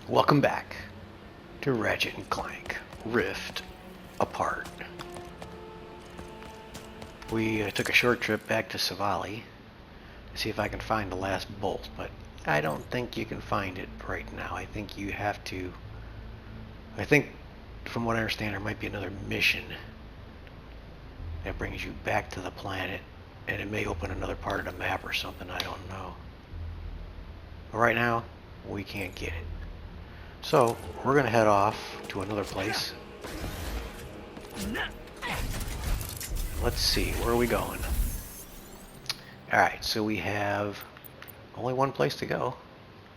Welcome back to Ratchet and Clank Rift Apart. We took a short trip back to Savali to see if I can find the last bolt, but I don't think you can find it right now. I think you have to... I think, from what I understand, there might be another mission that brings you back to the planet, and it may open another part of the map or something, I don't know. But right now, we can't get it. So, we're going to head off to another place. Let's see, where are we going? Alright, so we have only one place to go.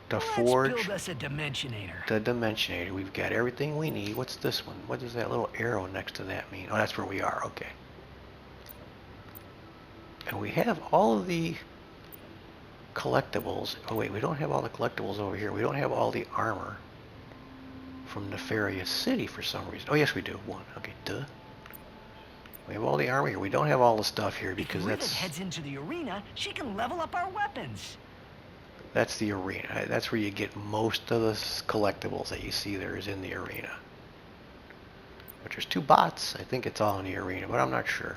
To forge... Let's build us a Dimensionator. The Dimensionator. We've got everything we need. What's this one? What does that little arrow next to that mean? Oh, that's where we are. Okay. And we have all of the collectibles. Oh, wait, we don't have all the collectibles over here. We don't have all the armor from Nefarious City for some reason. Oh, yes, we do. One. Okay, duh. We have all the armor here. We don't have all the stuff here because if that's... heads into the arena, she can level up our weapons. That's the arena. That's where you get most of the collectibles that you see there is in the arena. But there's two bots. I think it's all in the arena, but I'm not sure.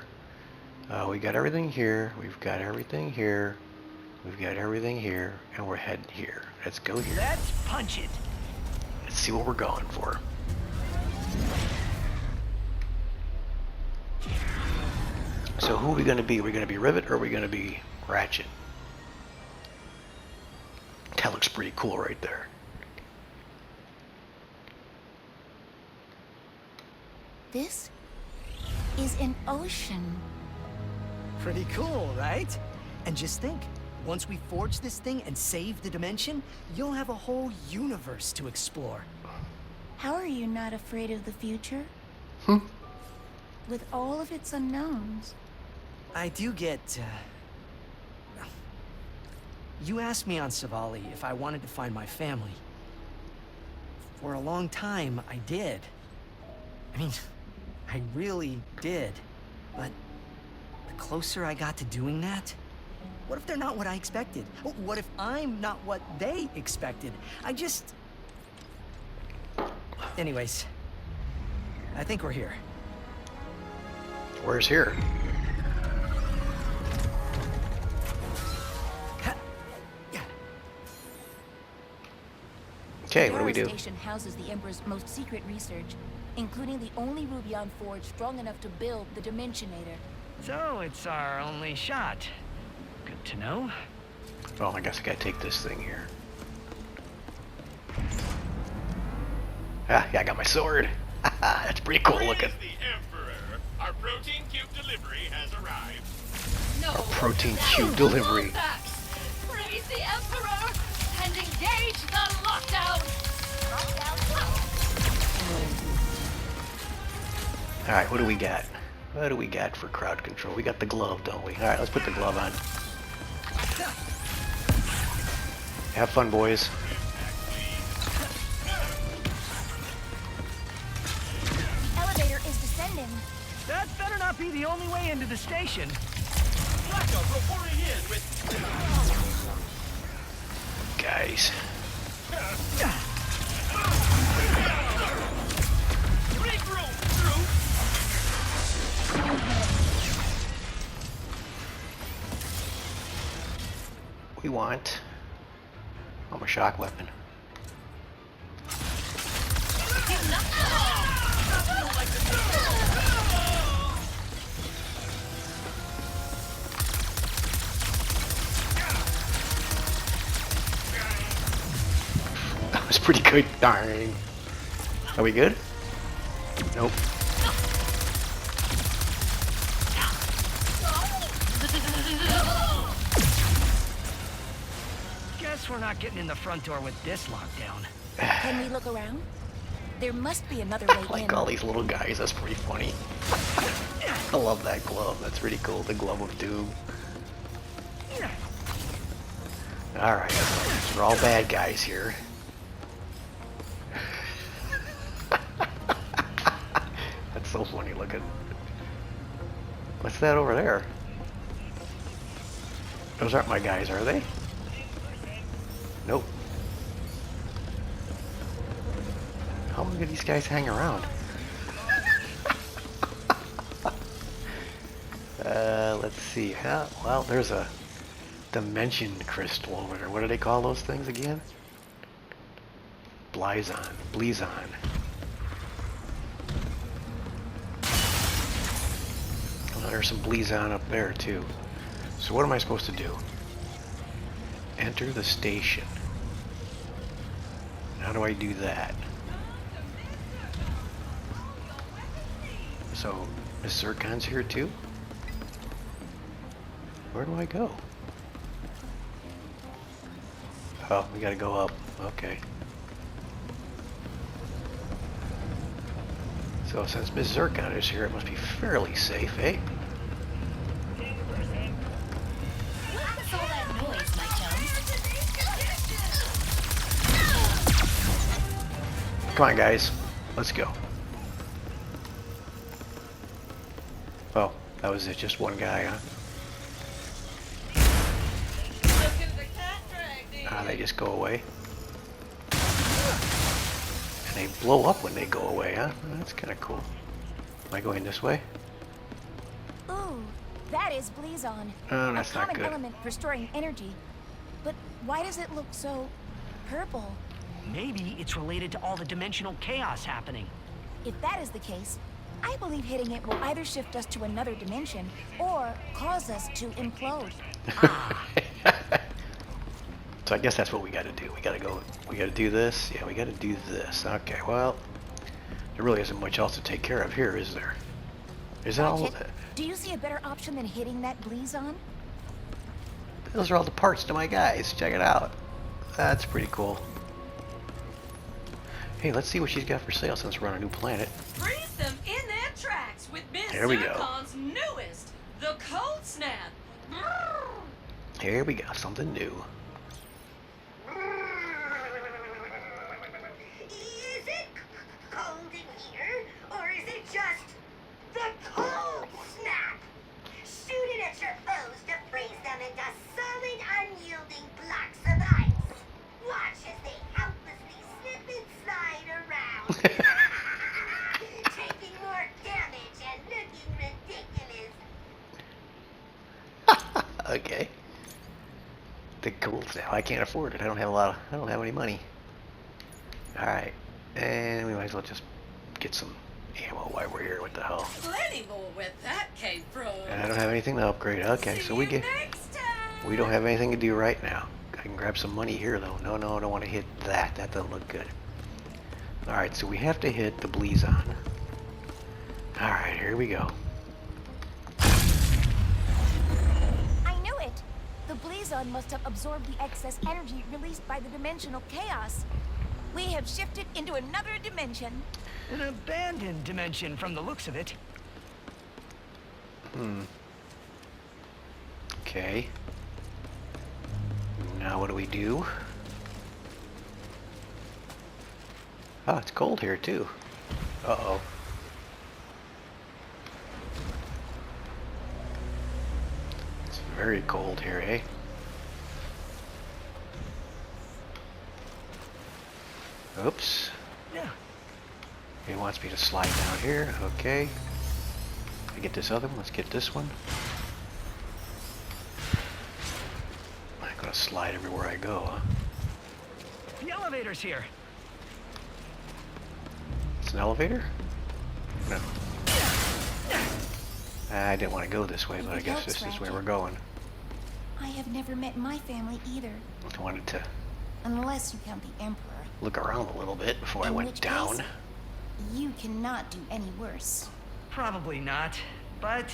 We got everything here. We've got everything here. We've got everything here. And we're heading here. Let's go here. Let's punch it. Let's see what we're going for. So who are we going to be? Are we going to be Rivet or are we going to be Ratchet? That looks pretty cool right there. This is an ocean. Pretty cool, right? And just think, once we forge this thing and save the dimension, you'll have a whole universe to explore. How are you not afraid of the future? With all of its unknowns. I do get, You asked me on Savali if I wanted to find my family. For a long time, I did. I mean, I really did. But the closer I got to doing that, what if they're not what I expected? What if I'm not what they expected? Anyways, I think we're here. Where's here? Okay, what do we do? The station houses the Emperor's most secret research, including the only Rubion forge strong enough to build the Dimensionator. So it's our only shot. Good to know. Oh, I guess I gotta take this thing here. Ah, yeah, I got my sword. That's pretty cool looking. The Emperor. Our protein cube delivery has arrived. No, Our protein cube delivery. Praise the Emperor and engage the lockdown. Alright, what do we got? What do we got for crowd control? We got the glove, don't we? Alright, let's put the glove on. Have fun, boys. Elevator is descending. That better not be the only way into the station. Backup reporting in with... Guys. Regroup, troops! We want... I'm a shock weapon. That was pretty good. Darn. Are we good? Nope. Guess we're not getting in the front door with this lockdown. Can we look around? There must be another way I like in. all these little guys. That's pretty funny. I love that glove. That's pretty cool. The glove of doom. Alright. So we're all bad guys here. That's so funny looking. What's that over there? Those aren't my guys, are they? Nope. How long do these guys hang around? Let's see. Huh? Well, there's a dimension crystal over there. What do they call those things again? Blizon. Well, there's some Blizon up there too. So what am I supposed to do? Enter the station. How do I do that? So, Miss Zircon's here too? Where do I go? Oh, we gotta go up. Okay. So since Miss Zircon is here, it must be fairly safe, eh? What's all that noise, my chum? Come on, guys. Let's go. Oh, that was it. Just one guy, huh? They just go away. And they blow up when they go away, huh? That's kind of cool. Am I going this way? Ooh, that is Blizon. Oh, that's a not common good. element for storing energy. But why does it look so purple? Maybe it's related to all the dimensional chaos happening. If that is the case, I believe hitting it will either shift us to another dimension or cause us to implode. So I guess that's what we gotta do. We gotta do this. Yeah, we gotta do this. Okay, well, there really isn't much else to take care of here, is there? Is that all of Ratchet, it? do you see a better option than hitting that Blizon? Those are all the parts to my guys. Check it out. That's pretty cool. Hey, let's see what she's got for sale since we're on a new planet. Freeze them in their tracks with Miss There we go. Zircon's newest, the Cold Snap. Brrr. Here we go, something new. Is it cold in here, or is it just the cold snap? Shoot it at your foes to freeze them into solid, unyielding blocks of ice. Watch as they helplessly slip and slide around, taking more damage and looking ridiculous. Okay. The gold now. I can't afford it. I don't have any money. Alright. And we might as well just get some ammo while we're here. What the hell? Plenty more where that came from. And I don't have anything to upgrade. Okay, so we don't have anything to do right now. I can grab some money here though. No, I don't want to hit that. That doesn't look good. Alright, so we have to hit the Blizon. Alright, here we go. I knew it! The Blizon must have absorbed the excess energy released by the dimensional chaos. We have shifted into another dimension. An abandoned dimension from the looks of it. Okay. Now what do we do? Oh, it's cold here too. Uh-oh. It's very cold here, eh? Oops. Yeah. He wants me to slide down here. Okay. I get this other one. Let's get this one. I'm gonna slide everywhere I go, huh? The elevator's here. It's an elevator? No. I didn't want to go this way, but I guess this is where we're going. I have never met my family either, I wanted to unless you count the Emperor. look around a little bit before I In went which down. case, you cannot do any worse. Probably not. But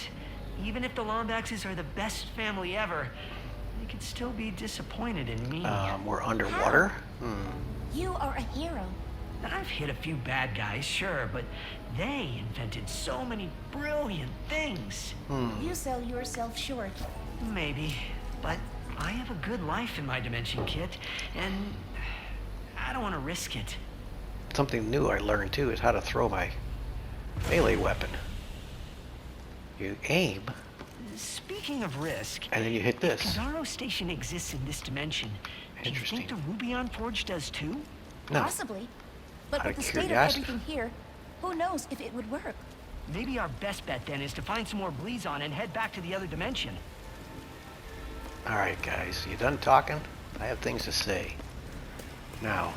even if the Lombaxes are the best family ever, they could still be disappointed in me. We're underwater? You are a hero. I've hit a few bad guys, sure, but they invented so many brilliant things. You sell yourself short. Maybe, but I have a good life in my dimension, Kit, and I don't want to risk it. Something new I learned too is how to throw my melee weapon. You aim, Speaking of risk, and then you hit this. Kazaro Station exists in this dimension. Do you Interesting. think the Rubion Forge does too? No. Possibly. But Out with of the state of curiosity. everything here, who knows if it would work? Maybe our best bet then is to find some more Bleezon and head back to the other dimension. Alright guys, you done talking? I have things to say. Now,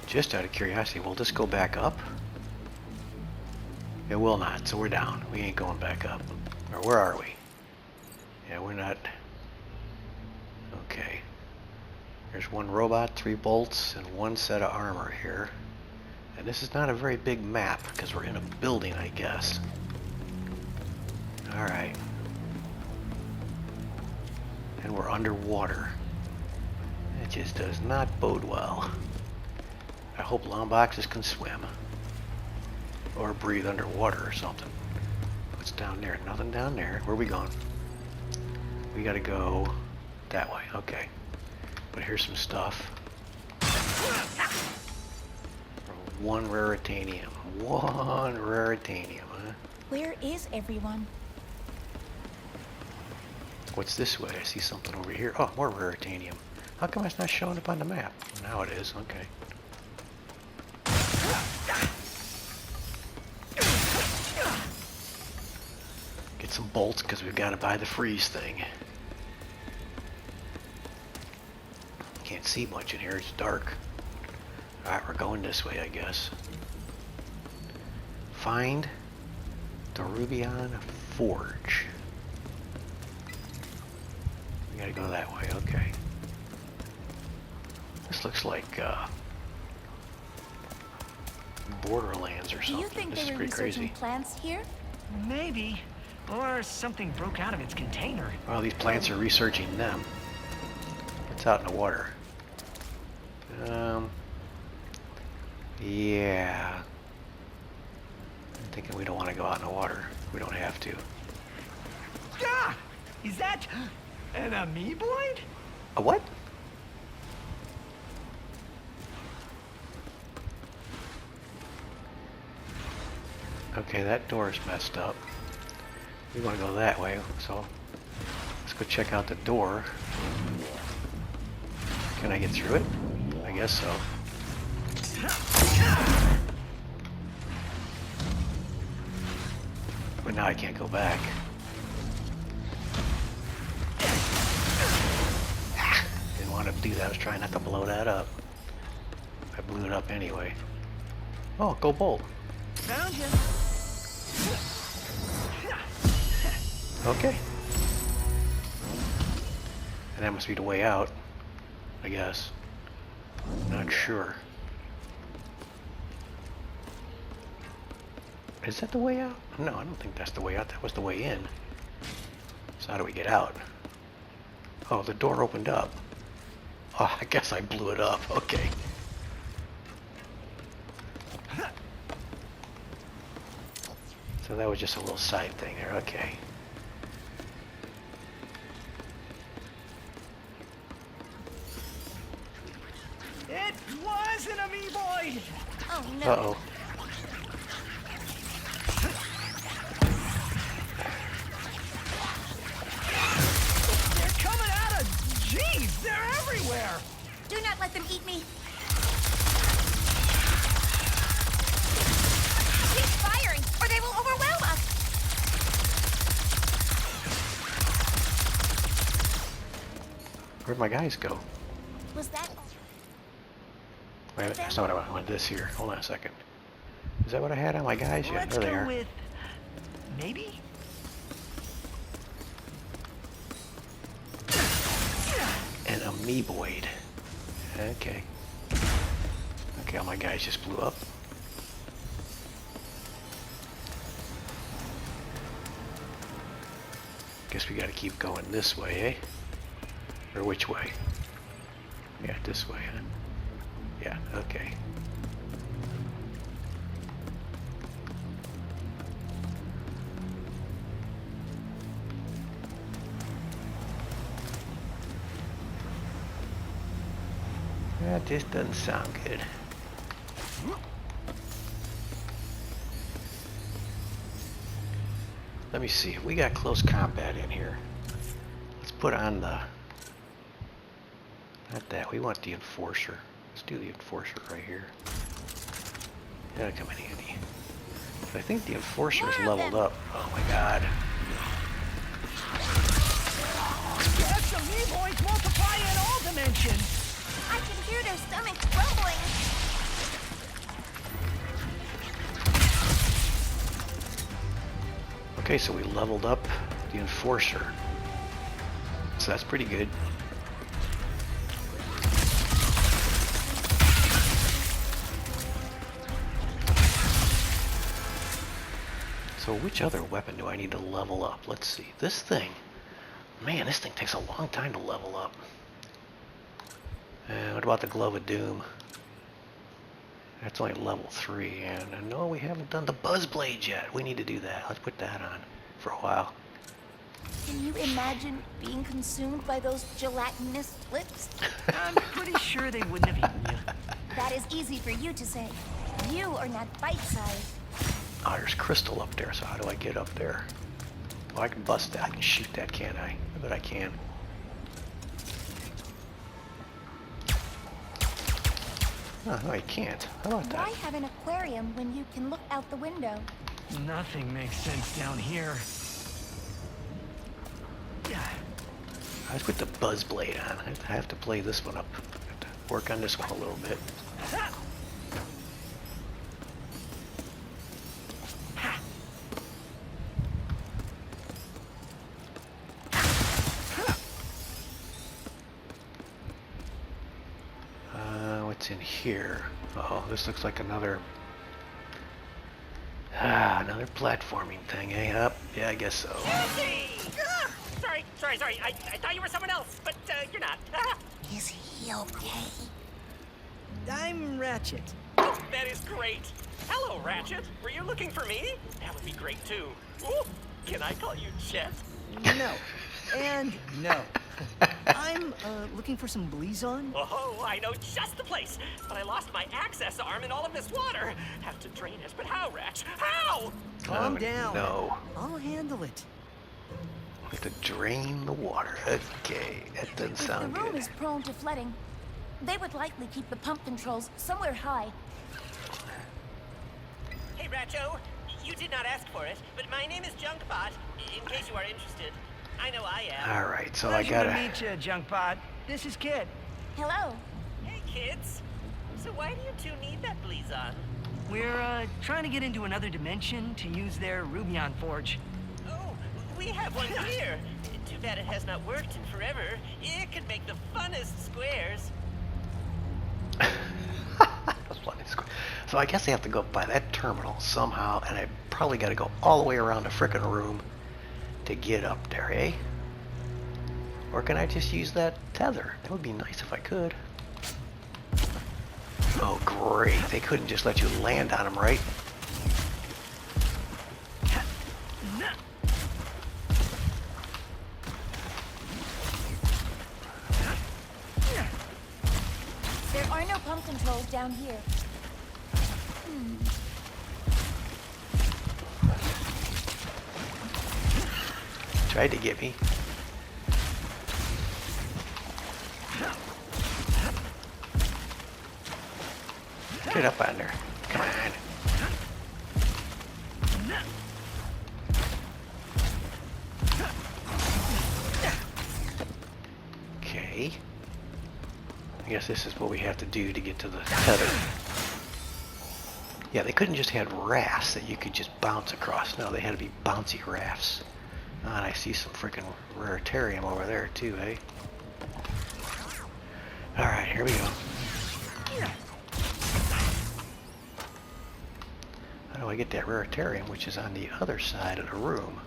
just out of curiosity, will this go back up? It will not, so we're down. We ain't going back up. Or where are we? Yeah, we're not. Okay. There's one robot, 3 bolts, and 1 set of armor here. And this is not a very big map, because we're in a building, I guess. Alright. And we're underwater. That just does not bode well. I hope Lomboxes can swim. Or breathe underwater or something. What's down there? Nothing down there. Where are we going? We gotta go that way. Okay. But here's some stuff. 1 raritanium. 1 raritanium, huh? Where is everyone? What's this way? I see something over here. Oh, more raritanium. How come it's not showing up on the map? Now it is. Okay. Get some bolts because we've got to buy the freeze thing. Can't see much in here. It's dark. Alright, we're going this way, I guess. Find the Rubion Forge. We gotta go that way, okay. This looks like Borderlands or Do something. you think This they is were pretty researching crazy. plants here? Maybe. Or something broke out of its container. Well, these plants are researching them. What's out in the water? Yeah. I'm thinking we don't want to go out in the water. We don't have to. Ah! Is that an amoeboid? A what? Okay, that door is messed up. We want to go that way, so let's go check out the door. Can I get through it? I guess so. But now I can't go back. Didn't want to do that. I was trying not to blow that up. I blew it up anyway. Oh, go bolt. Found you. Okay. And that must be the way out, I guess. Not sure. Is that the way out? No, I don't think that's the way out. That was the way in. So how do we get out? Oh, the door opened up. Oh, I guess I blew it up. Okay. So that was just a little side thing there. Okay. It was an amoeboid! Oh no. Uh-oh. They're coming at us! Jeez, they're everywhere! Do not let them eat me. Keep firing, or they will overwhelm us. Where'd my guys go? Was that? Wait, that's not what I want. I want this here. Hold on a second. Is that what I had on my guys? Yeah, Let's there they go are. with... maybe? An amoeboid. Okay. Okay, all my guys just blew up. Guess we gotta keep going this way, eh? Or which way? Yeah, this way, huh? Yeah, okay. That just doesn't sound good. Let me see. We got close combat in here. Let's put on the... Not that. We want the Enforcer. Let's do the Enforcer right here. That'll come in handy. But I think the Enforcer's leveled up. Oh my god. Yes, the Levoids multiply in all dimensions. I can hear their stomachs rumbling. Okay, so we leveled up the Enforcer. So that's pretty good. So which other weapon do I need to level up? Let's see. This thing. Man, this thing takes a long time to level up. What about the Glove of Doom? That's only level 3. And no, we haven't done the Buzzblade yet. We need to do that. Let's put that on for a while. Can you imagine being consumed by those gelatinous lips? I'm pretty sure they wouldn't have eaten you. That is easy for you to say. You are not bite-sized. Oh, there's crystal up there, so how do I get up there? Well, I can bust that. I can shoot that, can't I? I bet I can. Oh, no, I can't. How about that? Why have an aquarium when you can look out the window? Nothing makes sense down here. Let's put the Buzzblade on. I have to play this one up. I have to work on this one a little bit. What's in here? Oh, this looks like another platforming thing, eh? Up? Yeah, I guess so. Sorry. I thought you were someone else, but you're not. Is he okay? I'm Ratchet. That is great. Hello, Ratchet. Were you looking for me? That would be great, too. Ooh, can I call you Chet? No. And no. I'm looking for some Blizon. Oh, I know just the place. But I lost my access arm in all of this water. Have to drain it, but how, Ratch? How? Calm down. No. I'll handle it. We have to drain the water. Okay, that doesn't If sound the room good. is prone to flooding, they would likely keep the pump controls somewhere high. Hey, Ratcho. You did not ask for it, but my name is Junkbot, in case you are interested. I know I am. All right, so Pleasure I gotta. to meet you, Junkbot. This is Kid. Hello. Hey, kids. So why do you two need that Blizon? We're trying to get into another dimension to use their Rubion Forge. Oh, we have one here. Too bad it has not worked in forever. It could make the funnest squares. So I guess I have to go up by that terminal somehow, and I probably got to go all the way around the frickin' room to get up there, eh? Or can I just use that tether? That would be nice if I could. Oh, great. They couldn't just let you land on them, right? There are no pump controls down here. Tried to get me. Get up on there. Come on. Okay. I guess this is what we have to do to get to the tether. Yeah, they couldn't just have rafts that you could just bounce across. No, they had to be bouncy rafts. Oh, and I see some freaking raritarium over there too, eh? Alright, here we go. How do I get that raritarium, which is on the other side of the room?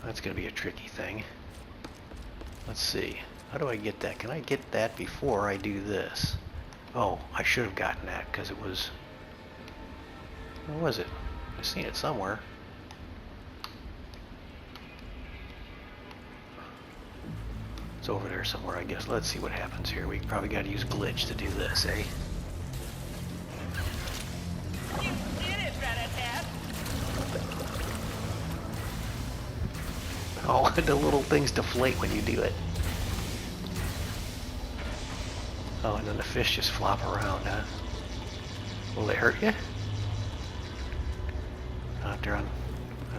That's going to be a tricky thing. Let's see. How do I get that? Can I get that before I do this? Oh, I should have gotten that because it was... Where was it? I've seen it somewhere. It's over there somewhere, I guess. Let's see what happens here. We probably got to use glitch to do this, eh? You did it, Rat-a-tat. Oh, the little things deflate when you do it. Oh, and then the fish just flop around, huh? Will they hurt you? They're on.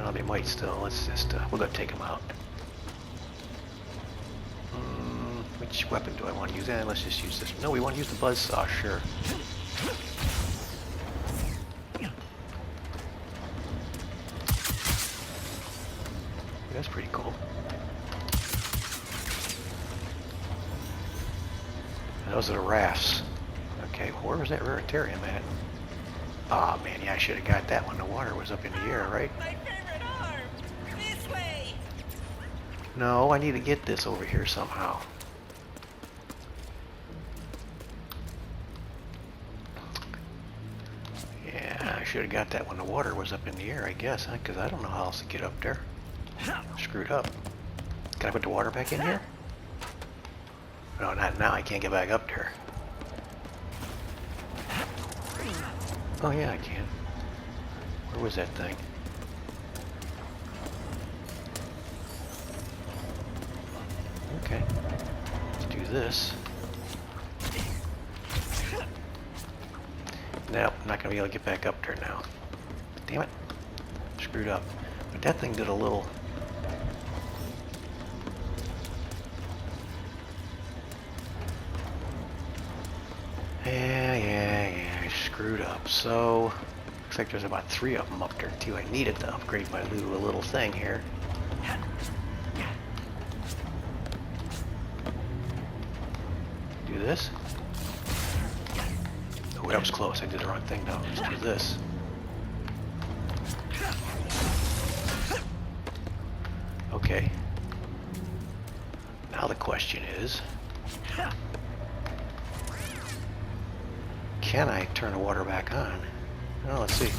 Oh, they might still. Let's just. We'll go take them out. Which weapon do I want to use? Let's just use this. No, we want to use the buzzsaw. Sure. That's pretty cool. And those are the rafts. Okay, where was that raritarium at? Aw, man, yeah, I should have got that when the water was up in the air, right? My favorite arm! This way! No, I need to get this over here somehow. Yeah, I should have got that when the water was up in the air, I guess, huh? Because I don't know how else to get up there. Screwed up. Can I put the water back in here? No, not now. I can't get back up there. Oh yeah, I can. Where was that thing? Okay. Let's do this. Nope, I'm not gonna be able to get back up there now. Damn it. Screwed up. But that thing did a little... Yeah, I screwed up. So, looks like there's about 3 of them up there too. I needed to upgrade my little thing here. Do this. Oh, that was close. I did the wrong thing though. Let's do this. Okay. Now the question is... Can I turn the water back on? Oh, let's see.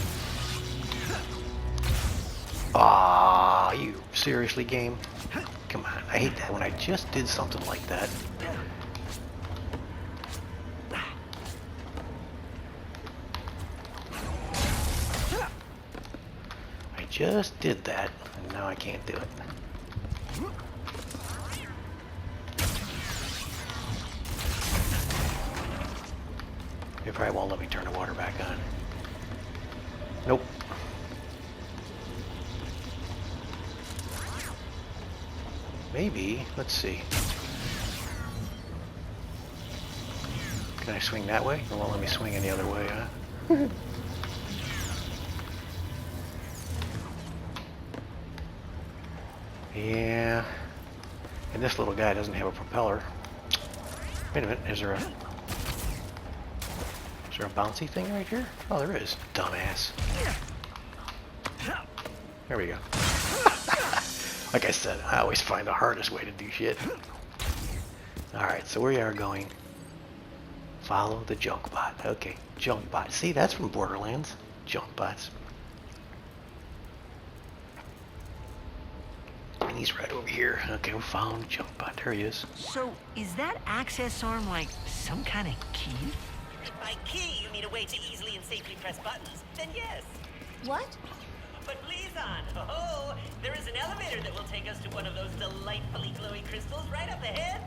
Ah, you seriously, game? Come on, I hate that when I just did something like that. I just did that, and now I can't do it. It probably won't let me turn the water back on. Nope. Maybe. Let's see. Can I swing that way? It won't let me swing any other way, huh? Yeah. And this little guy doesn't have a propeller. Wait a minute. Is there a bouncy thing right here? Oh, there is. Dumbass. There we go. Like I said, I always find the hardest way to do shit. Alright, so we are going. Follow the junk bot. Okay, junk bot. See, that's from Borderlands. Junk bots. And he's right over here. Okay, we found the junk bot. There he is. So, is that access arm like some kind of key? By key, you mean a way to easily and safely press buttons? Then yes. What? But please on. Oh, there is an elevator that will take us to one of those delightfully glowy crystals right up ahead.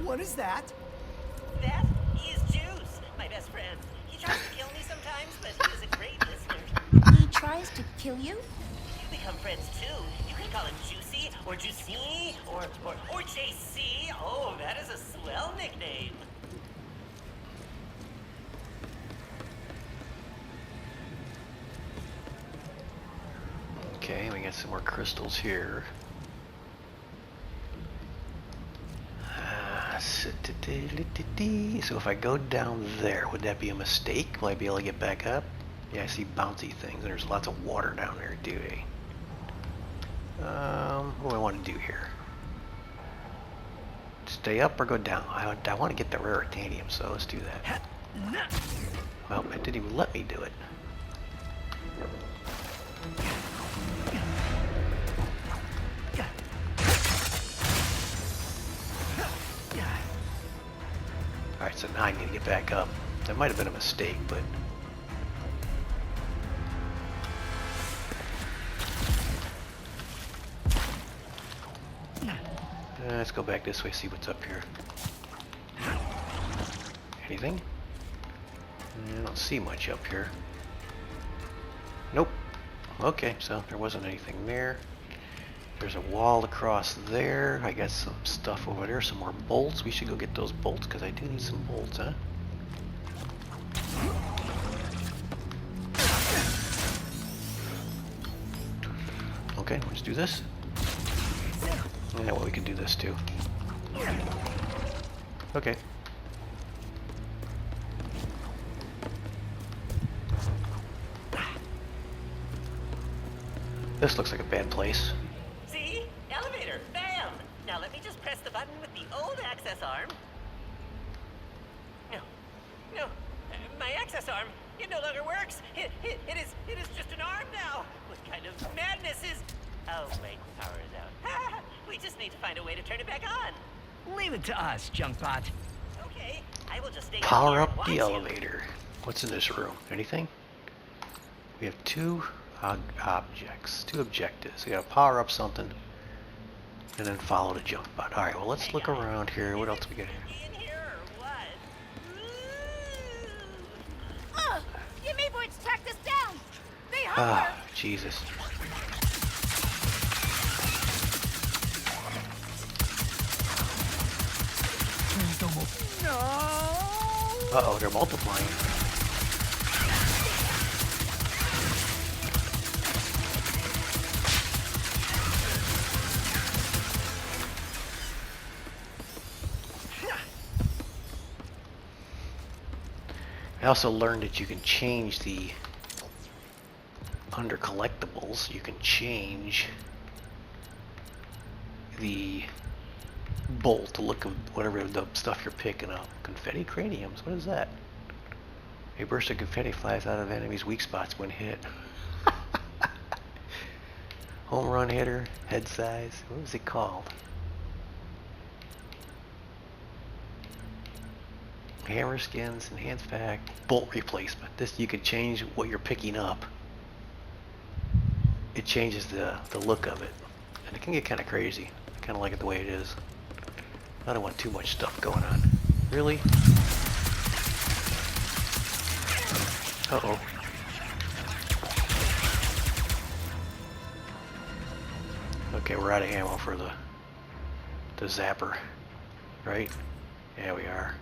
What is that? That is Juice, my best friend. He tries to kill me sometimes, but he is a great listener. He tries to kill you? You become friends too. You can call him Juicy, or Juicy, or JC. Oh, that is a swell nickname. Okay, we got some more crystals here. So if I go down there, would that be a mistake? Will I be able to get back up? Yeah, I see bouncy things, and there's lots of water down there, too. What do I want to do here? Stay up or go down? I want to get the raritanium, so let's do that. Well, it didn't even let me do it. Alright, so now I need to get back up. That might have been a mistake, but... let's go back this way, see what's up here. Anything? I don't see much up here. Nope. Okay, so there wasn't anything there. There's a wall across there. I got some stuff over there, some more bolts. We should go get those bolts, because I do need some bolts, huh? Okay, let's do this. Yeah, well, we can do this too. Okay. This looks like a bad place. See? Elevator! Bam! Now let me just press the button with the old access arm. No. My access arm, it no longer works. It is just an arm now. What kind of madness is... Oh, wait, power is out. We just need to find a way to turn it back on. Leave it to us, Junkbot. Okay, I will just stay Power here up and watch the you. elevator. What's in this room? Anything? We have two objects, two objectives. We gotta power up something and then follow the junk bot. Alright, well, let's look around here. What else we got here? In here or what? You Mayboards tracked us down! They hunger! Ah, Jesus. No! Uh-oh, they're multiplying. I also learned that you can change the, under collectibles, you can change the bolt, the look of whatever the stuff you're picking up. Confetti craniums, what is that? A burst of confetti flies out of enemies' weak spots when hit. Home run hitter, head size, what was it called? Hammer skins, enhanced pack, bolt replacement. This, you can change what you're picking up. It changes the look of it. And it can get kind of crazy. I kind of like it the way it is. I don't want too much stuff going on. Really? Uh-oh. Okay, we're out of ammo for the zapper. Right? Yeah, we are.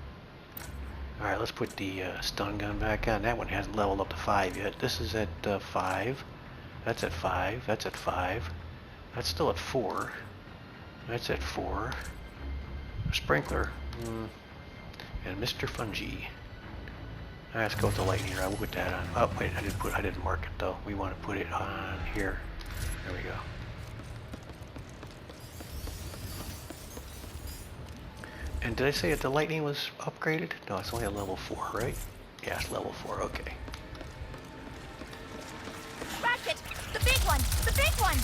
Alright, let's put the stun gun back on. That one hasn't leveled up to 5 yet. This is at 5. That's at 5. That's at 5. That's still at 4. That's at 4. Sprinkler. And Mr. Fungi. Alright, let's go with the lightning rod. We'll put that on. Oh, wait, I didn't mark it though. We want to put it on here. There we go. And did I say that the lightning was upgraded? No, it's only at level 4, right? Yeah, it's level 4, okay. Ratchet! The big one! The big one!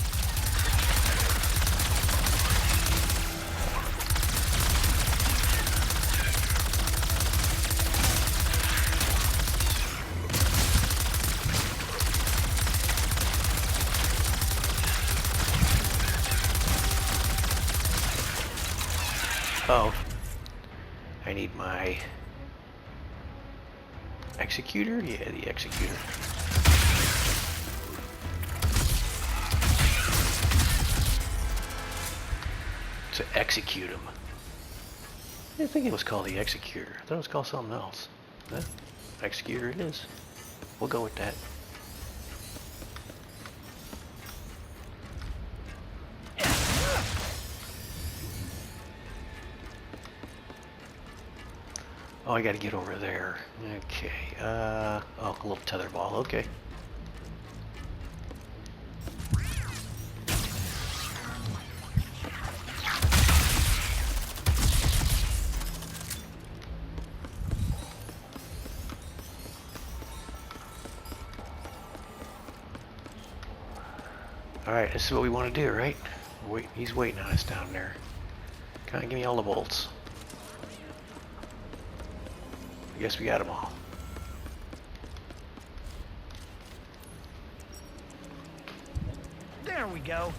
Oh. I need my executor? Yeah, the executor. To execute him. I didn't think it was called the executor. I thought it was called something else. Huh? Executor it is. We'll go with that. Oh, I gotta get over there. Okay, oh, a little tether ball, okay. Alright, this is what we want to do, right? Wait, he's waiting on us down there. Kinda give me all the bolts. I guess we got them all. we go.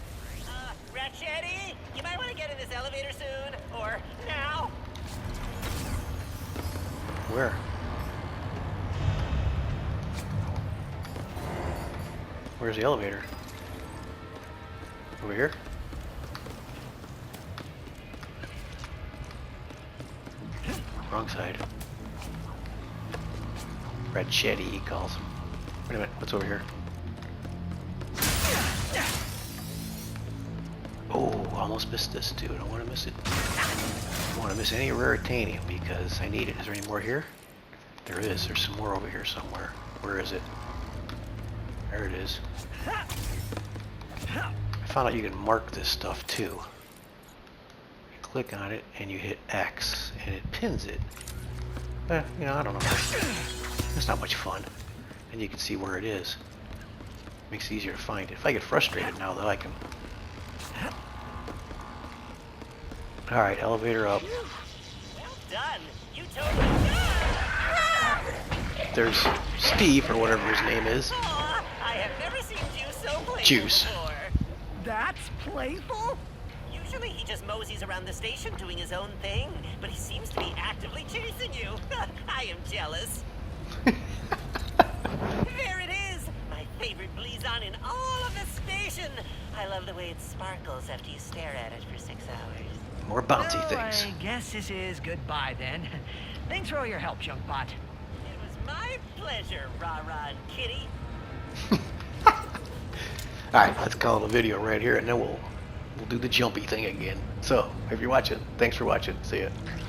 Ratchetty, you might want to get in this elevator soon, or now. Where? Where's the elevator? Over here? Wrong side. Ratchet, he calls him. Wait a minute, what's over here? Oh, almost missed this too. Don't want to miss it. Don't want to miss any raritanium because I need it. Is there any more here? There is. There's some more over here somewhere. Where is it? There it is. I found out you can mark this stuff too. You click on it and you hit X and it pins it. You know, I don't know. It's not much fun. And you can see where it is. Makes it easier to find it. If I get frustrated now though, I can... Alright, elevator up. Well done. You totally. There's Steve, or whatever his name is. Aw, I have never seen Juice so playful Juice. before. That's playful? Usually he just moseys around the station doing his own thing, but he seems to be actively chasing you. I am jealous. There it is! My favorite Blizon in all of the station! I love the way it sparkles after you stare at it for 6 hours. More bouncy Well, things. I guess this is goodbye then. Thanks for all your help, junk bot. It was my pleasure, Rah-Rah and Kitty. Alright, let's call it a video right here and then we'll do the jumpy thing again. So, if you're watching, thanks for watching. See ya.